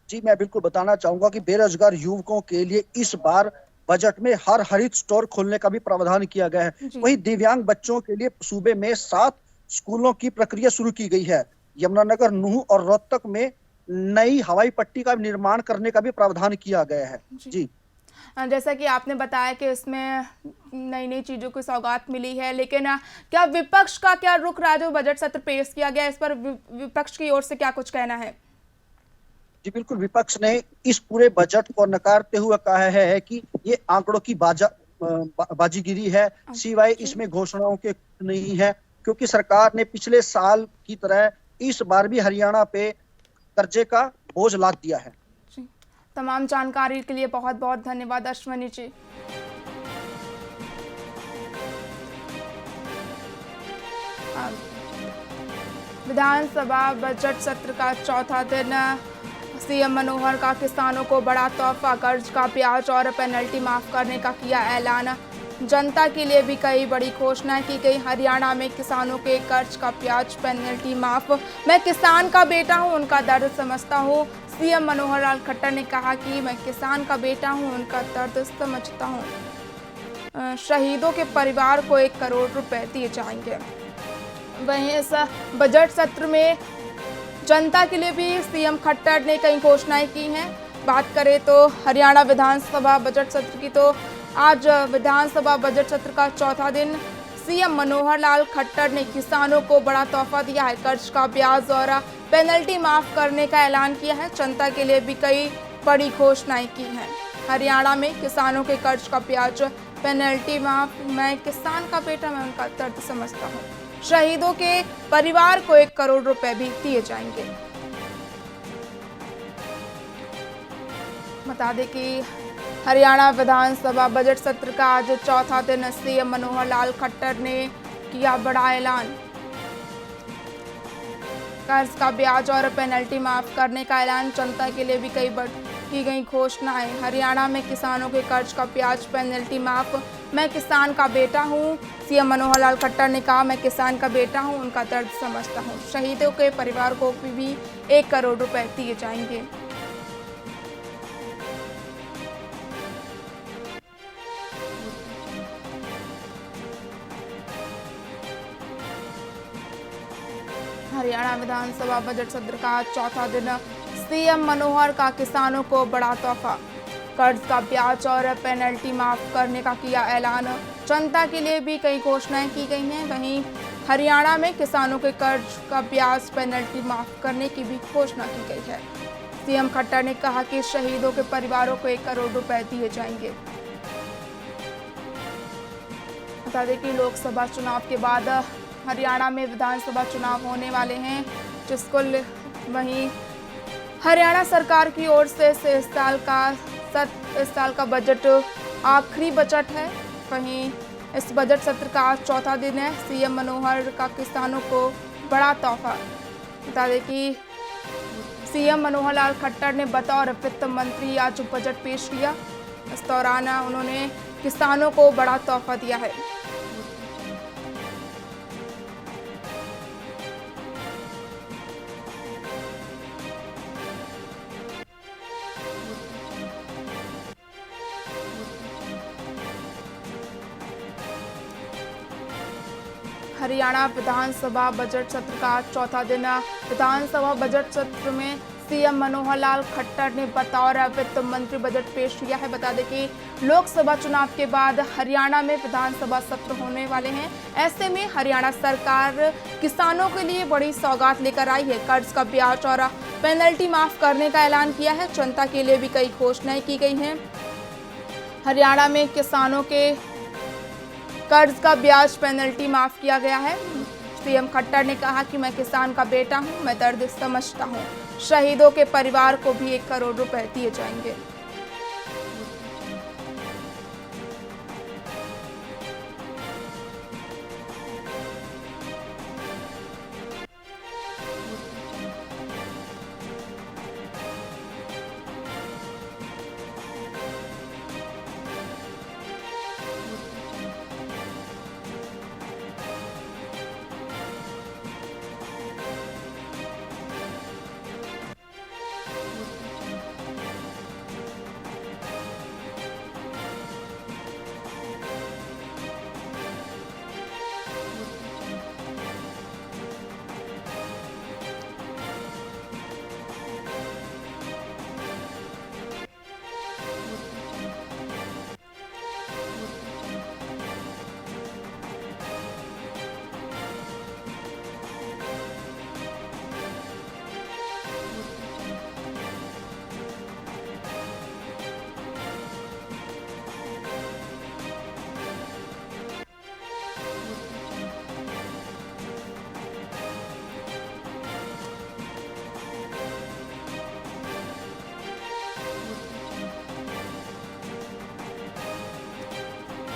जी, मैं बिल्कुल बताना चाहूंगा कि बेरोजगार युवकों के लिए इस बार बजट में हर हरित स्टोर खोलने का भी प्रावधान किया गया है। वहीं दिव्यांग बच्चों के लिए सूबे में 7 स्कूलों की प्रक्रिया शुरू की गई है। यमुनानगर, नूह और रोहतक में नई हवाई पट्टी का निर्माण करने का भी प्रावधान किया गया है। जी, जैसा कि आपने बताया कि इसमें नई नई चीजों की सौगात मिली है, लेकिन क्या विपक्ष का क्या रुख रहा है जो बजट सत्र पेश किया गया, इस पर विपक्ष की ओर से क्या कुछ कहना है? जी बिल्कुल, विपक्ष ने इस पूरे बजट को नकारते हुए कहा है कि ये आंकड़ों की बाजीगिरी है, सिवाय इसमें घोषणाओं के नहीं है, क्योंकि सरकार ने पिछले साल की तरह इस बार भी हरियाणा पे कर्जे का बोझ लाद दिया है। जी, तमाम जानकारी के लिए बहुत बहुत धन्यवाद अश्वनी जी। विधानसभा बजट सत्र का चौथा दिन सीएम मनोहर का किसानों को बड़ा तोहफा, कर्ज का ब्याज और पेनल्टी माफ करने का किया ऐलान। जनता के लिए भी कई बड़ी घोषणाएं की गई। हरियाणा में किसानों के कर्ज का ब्याज, पेनल्टी माफ। मैं किसान का बेटा हूं, उनका दर्द समझता हूं। सीएम मनोहर लाल खट्टर ने कहा कि मैं किसान का बेटा हूं, उनका दर्द समझता हूं। शहीदों के परिवार को 1 करोड़ रुपए दिए जाएंगे। वहीं इस बजट सत्र में जनता के लिए भी सीएम खट्टर ने कई घोषणाएं की हैं। बात करें तो हरियाणा विधानसभा बजट सत्र की, तो आज विधानसभा बजट सत्र का चौथा दिन सीएम मनोहर लाल खट्टर ने किसानों को बड़ा तोहफा दिया है। कर्ज का ब्याज और पेनल्टी माफ करने का ऐलान किया है। जनता के लिए भी कई बड़ी घोषणाएं की हैं। हरियाणा में किसानों के कर्ज का ब्याज पेनल्टी माफ। मैं किसान का बेटा, मैं उनका दर्द समझता हूँ। शहीदों के परिवार को 1 करोड़ रुपए भी दिए जाएंगे। बता दें कि हरियाणा विधानसभा बजट सत्र का आज चौथा दिन सीएम मनोहर लाल खट्टर ने किया बड़ा ऐलान। कर्ज का ब्याज और पेनल्टी माफ करने का ऐलान। जनता के लिए भी की गई घोषणाएं। हरियाणा में किसानों के कर्ज का ब्याज पेनल्टी माफ। मैं किसान का बेटा हूं। सीएम मनोहर लाल खट्टर ने कहा, मैं किसान का बेटा हूं, उनका दर्द समझता हूं। शहीदों के परिवार को भी 1 करोड़ रुपए दिए जाएंगे। हरियाणा विधानसभा बजट सत्र का चौथा दिन सीएम मनोहर का किसानों को बड़ा तोहफा। कर्ज का ब्याज और पेनल्टी माफ करने का किया ऐलान। जनता के लिए भी कई घोषणाएं की गई हैं। वहीं हरियाणा में किसानों के कर्ज का ब्याज पेनल्टी माफ करने की भी घोषणा की गई है। सीएम खट्टर ने कहा कि शहीदों के परिवारों को 1 करोड़ रुपए दिए जाएंगे। बता दें कि लोकसभा चुनाव के बाद हरियाणा में विधानसभा चुनाव होने वाले हैं, जिसको वहीं हरियाणा सरकार की ओर से इस साल का बजट आखिरी बजट है। वहीं इस बजट सत्र का चौथा दिन है। सीएम मनोहर का किसानों को बड़ा तोहफा। बता दें कि सीएम मनोहर लाल खट्टर ने बतौर वित्त मंत्री आज बजट पेश किया। इस दौरान उन्होंने किसानों को बड़ा तोहफा दिया है। हरियाणा विधानसभा बजट सत्र का चौथा दिन। विधानसभा बजट सत्र में सीएम मनोहर लाल खट्टर ने बतौर वित्त मंत्री बजट पेश किया है। बता दें कि लोकसभा चुनाव के बाद हरियाणा में विधानसभा सत्र होने वाले हैं। ऐसे में हरियाणा सरकार किसानों के लिए बड़ी सौगात लेकर आई है। कर्ज का ब्याज और पेनल्टी माफ करने का ऐलान किया है। जनता के लिए भी कई घोषणाएं की गई हैं। हरियाणा में किसानों के कर्ज का ब्याज पेनल्टी माफ किया गया है। सीएम खट्टर ने कहा कि मैं किसान का बेटा हूं, मैं दर्द समझता हूं। शहीदों के परिवार को भी 1 करोड़ रुपए दिए जाएंगे।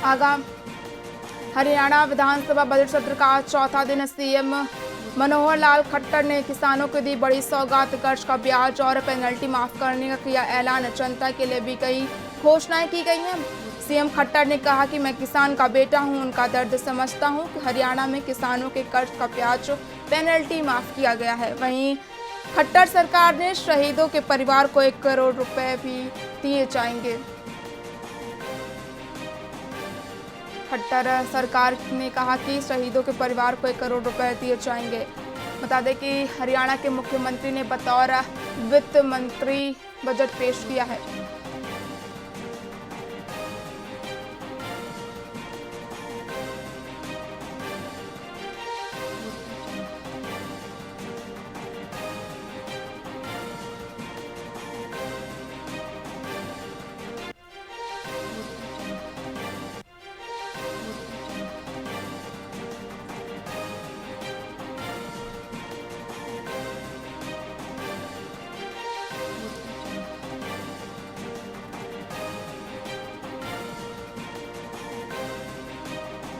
आगाम हरियाणा विधानसभा बजट सत्र का चौथा दिन। सीएम मनोहर लाल खट्टर ने किसानों को दी बड़ी सौगात। कर्ज का ब्याज और पेनल्टी माफ करने का किया ऐलान। जनता के लिए भी कई घोषणाएं की गई हैं। सीएम खट्टर ने कहा कि मैं किसान का बेटा हूं, उनका दर्द समझता हूं। हरियाणा में किसानों के कर्ज का ब्याज पेनल्टी माफ किया गया है। वहीं खट्टर सरकार ने शहीदों के परिवार को 1 करोड़ रुपए भी दिए जाएंगे। खट्टर सरकार ने कहा कि शहीदों के परिवार को 1 करोड़ रुपए दिए जाएंगे। बता दें कि हरियाणा के मुख्यमंत्री ने बतौर वित्त मंत्री बजट पेश किया है।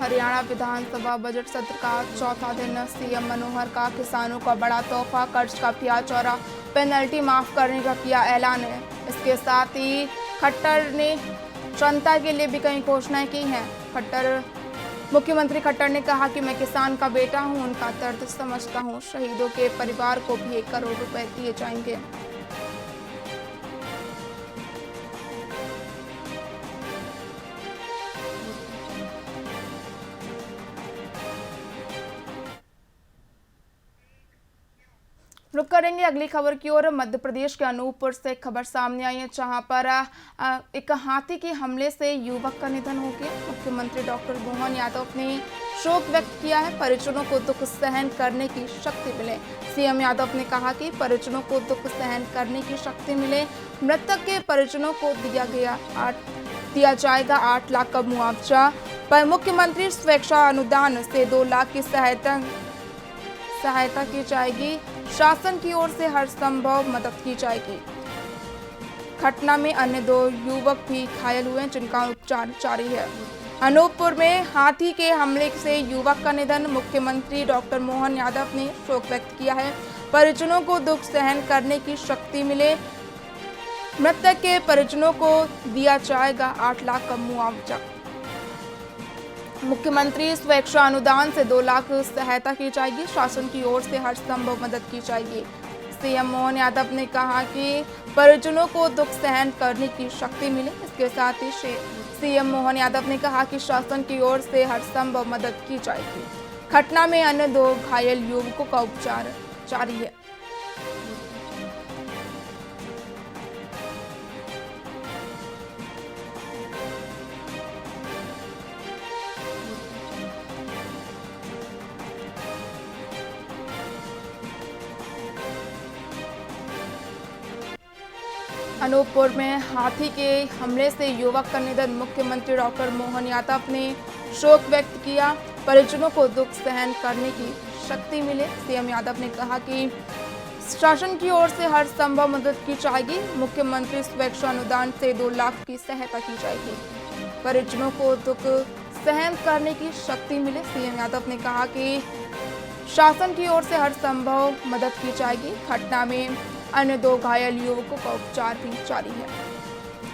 हरियाणा विधानसभा बजट सत्र का चौथा दिन। सीएम मनोहर का किसानों का बड़ा तोहफा, कर्ज का किया चौड़ा, पेनल्टी माफ करने का किया ऐलान है। इसके साथ ही खट्टर ने जनता के लिए भी कई घोषणाएं की हैं। मुख्यमंत्री खट्टर ने कहा कि मैं किसान का बेटा हूं, उनका दर्द समझता हूं। शहीदों के परिवार को भी 1 करोड़ रुपए दिए जाएंगे। रुक करेंगे अगली खबर की ओर। मध्य प्रदेश के अनूपपुर से एक खबर सामने आई है, जहां पर एक हाथी के हमले से युवक का निधन हो गया। मुख्यमंत्री डॉक्टर मोहन यादव ने शोक व्यक्त किया है। परिजनों को दुख सहन करने की शक्ति मिले। सीएम यादव ने कहा कि परिजनों को दुख सहन करने की शक्ति मिले। मृतक के परिजनों को दिया जाएगा 8 लाख का मुआवजा। पर मुख्यमंत्री स्वेच्छा अनुदान से 2 लाख की सहायता की जाएगी। शासन की ओर से हर संभव मदद की जाएगी। घटना में अन्य 2 युवक भी घायल हुए, जिनका उपचार जारी है। अनूपपुर में हाथी के हमले से युवक का निधन। मुख्यमंत्री डॉक्टर मोहन यादव ने शोक व्यक्त किया है। परिजनों को दुख सहन करने की शक्ति मिले। मृतक के परिजनों को दिया जाएगा 8 लाख का मुआवजा। मुख्यमंत्री स्वेच्छा अनुदान से 2 लाख सहायता की जाएगी। शासन की ओर से हर संभव मदद की जाएगी। सीएम मोहन यादव ने कहा कि परिजनों को दुख सहन करने की शक्ति मिले। इसके साथ ही सीएम मोहन यादव ने कहा कि शासन की ओर से हर संभव मदद की जाएगी। घटना में अन्य 2 घायल युवकों का उपचार जारी है। अनूपपुर में हाथी के हमले से युवक का निधन। मुख्यमंत्री डॉक्टर मोहन यादव ने शोक व्यक्त किया। परिजनों को दुख सहन करने की शक्ति मिले। सीएम यादव ने कहा कि शासन की ओर से हर संभव मदद की जाएगी। मुख्यमंत्री स्वेच्छा अनुदान से 2 लाख की सहायता की जाएगी। परिजनों को दुख सहन करने की शक्ति मिले। सीएम यादव ने कहा कि शासन की ओर से हर संभव मदद की जाएगी। घटना में अन्य 2 घायल युवकों का उपचार भी जारी है।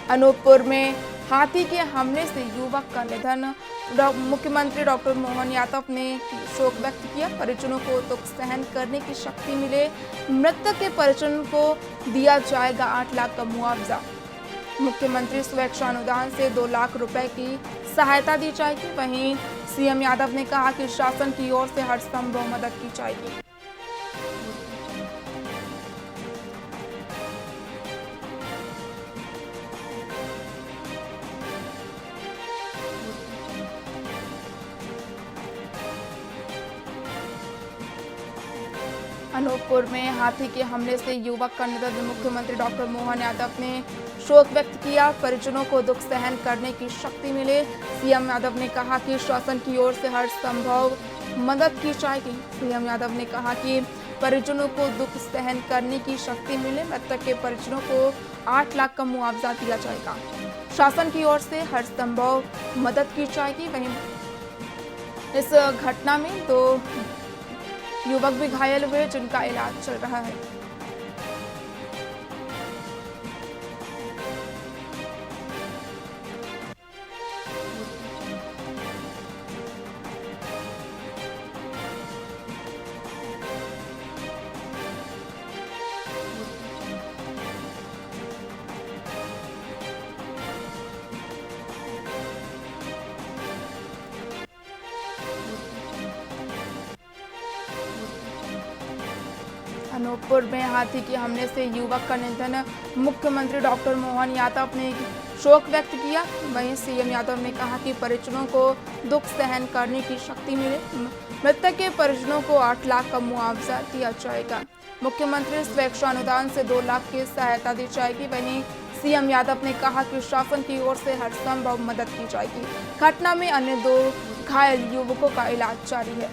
अनूपपुर में हाथी के हमले से युवक का निधन। मुख्यमंत्री डॉक्टर मोहन यादव ने शोक व्यक्त किया। परिजनों को दुख सहन करने की शक्ति मिले। मृतक के परिजनों को दिया जाएगा 8 लाख का मुआवजा। मुख्यमंत्री स्वेच्छा अनुदान से 2 लाख रुपए की सहायता दी जाएगी। वहीं सीएम यादव ने कहा कि शासन की ओर से हर संभव मदद की जाएगी। अनूपपुर में हाथी के हमले से युवक का निधन। मुख्यमंत्री डॉक्टर मोहन यादव ने शोक व्यक्त किया। परिजनों को दुख सहन करने की शक्ति मिले। सीएम यादव ने कहा कि शासन की ओर से हर संभव मदद की जाएगी। सीएम यादव ने कहा कि परिजनों को दुख सहन करने की शक्ति मिले। मृतक के परिजनों को 8 लाख का मुआवजा दिया जाएगा। शासन की ओर से हर संभव मदद की जाएगी। वहीं इस घटना में 2 युवक भी घायल हुए, जिनका इलाज चल रहा है। अनूपपुर में हाथी के हमले से युवक का निधन। मुख्यमंत्री डॉक्टर मोहन यादव ने शोक व्यक्त किया। वहीं सीएम यादव ने कहा कि परिजनों को दुख सहन करने की शक्ति मिले। मृतक के परिजनों को 8 लाख का मुआवजा दिया जाएगा। मुख्यमंत्री स्वेच्छा अनुदान से 2 लाख की सहायता दी जाएगी। वहीं सीएम यादव ने कहा कि शासन की ओर से हर संभव मदद की जाएगी। घटना में अन्य 2 घायल युवकों का इलाज जारी है।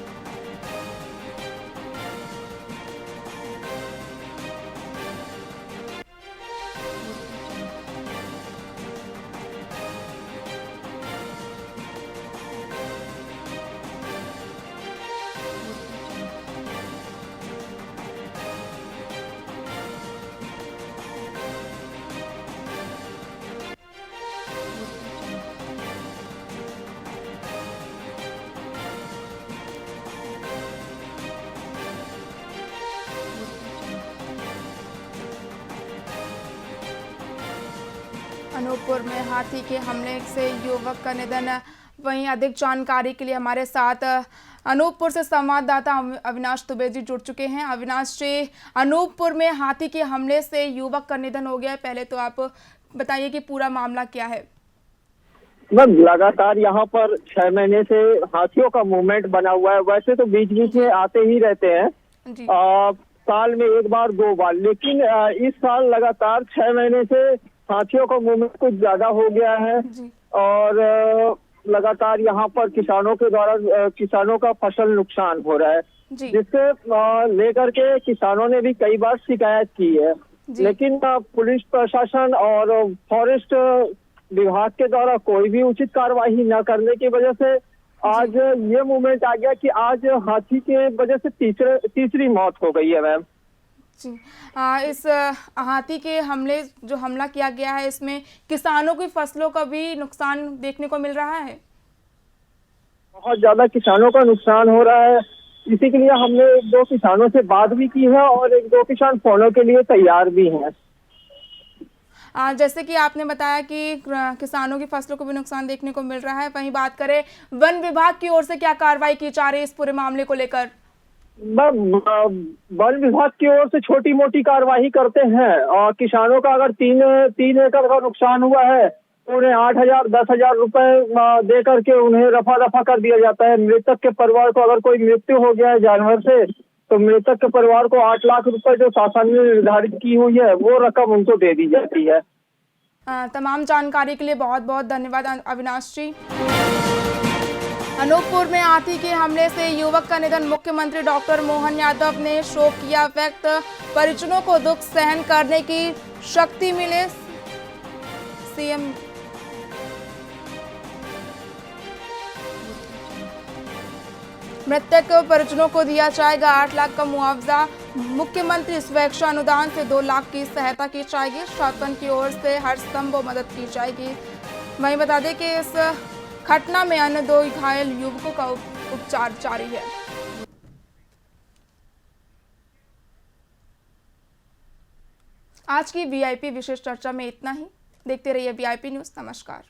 अनूपपुर में हाथी के हमले से युवक का निधन। वहीं अधिक जानकारी के लिए हमारे साथ अनूपपुर से संवाददाता अविनाश दुबे जी जुड़ चुके हैं। अविनाश जी, अनूपपुर में हाथी के हमले से युवक का निधन हो गया है। पहले तो आप बताइए कि पूरा मामला क्या है। लगातार यहाँ पर 6 महीने से हाथियों का मूवमेंट बना हुआ है। वैसे तो बीच बीच में आते ही रहते हैं, साल में एक बार 2 बार, लेकिन इस साल लगातार 6 महीने से हाथियों का मूवमेंट कुछ ज्यादा हो गया है और लगातार यहाँ पर किसानों के द्वारा किसानों का फसल नुकसान हो रहा है, जिससे लेकर के किसानों ने भी कई बार शिकायत की है, लेकिन पुलिस प्रशासन और फॉरेस्ट विभाग के द्वारा कोई भी उचित कार्रवाई न करने की वजह से आज ये मूवमेंट आ गया कि आज हाथी के वजह से तीसरी मौत हो गई है मैम। जी, इस हाथी के हमला किया गया है, इसमें किसानों की फसलों का भी नुकसान देखने को मिल रहा है। बहुत ज्यादा किसानों का नुकसान हो रहा है। इसी के लिए हमने 1-2 किसानों से बात भी की है और 1-2 किसान फोनों के लिए तैयार भी हैं। जैसे कि आपने बताया कि किसानों की फसलों को भी नुकसान देखने को मिल रहा है, वहीं बात करें वन विभाग की ओर से क्या कार्रवाई की जा रही है इस पूरे मामले को लेकर? वन विभाग की ओर से छोटी मोटी कार्रवाई करते हैं और किसानों का अगर 3 एकड़ का नुकसान हुआ है तो उन्हें 8,000-10,000 रुपए दे करके उन्हें रफा दफा कर दिया जाता है। मृतक के परिवार को अगर कोई मृत्यु हो गया है जानवर से तो मृतक के परिवार को 8 लाख रुपए जो शासन ने निर्धारित की हुई है वो रकम उनको दे दी जाती है। तमाम जानकारी के लिए बहुत बहुत धन्यवाद अविनाश जी। अनूपपुर में हाथी के हमले से युवक का निधन, मुख्यमंत्री डॉक्टर मोहन यादव ने शोक किया व्यक्त। परिजनों को दुख सहन करने की शक्ति मिले, सीएम मृतक परिजनों को दिया जाएगा 8 लाख का मुआवजा। मुख्यमंत्री स्वेच्छा अनुदान से 2 लाख की सहायता की जाएगी। शासन की ओर से हर संभव मदद की जाएगी। वहीं बता दें कि इस घटना में अन्य 2 घायल युवकों का उपचार जारी है। आज की वीआईपी विशेष चर्चा में इतना ही। देखते रहिए वीआईपी न्यूज़। नमस्कार।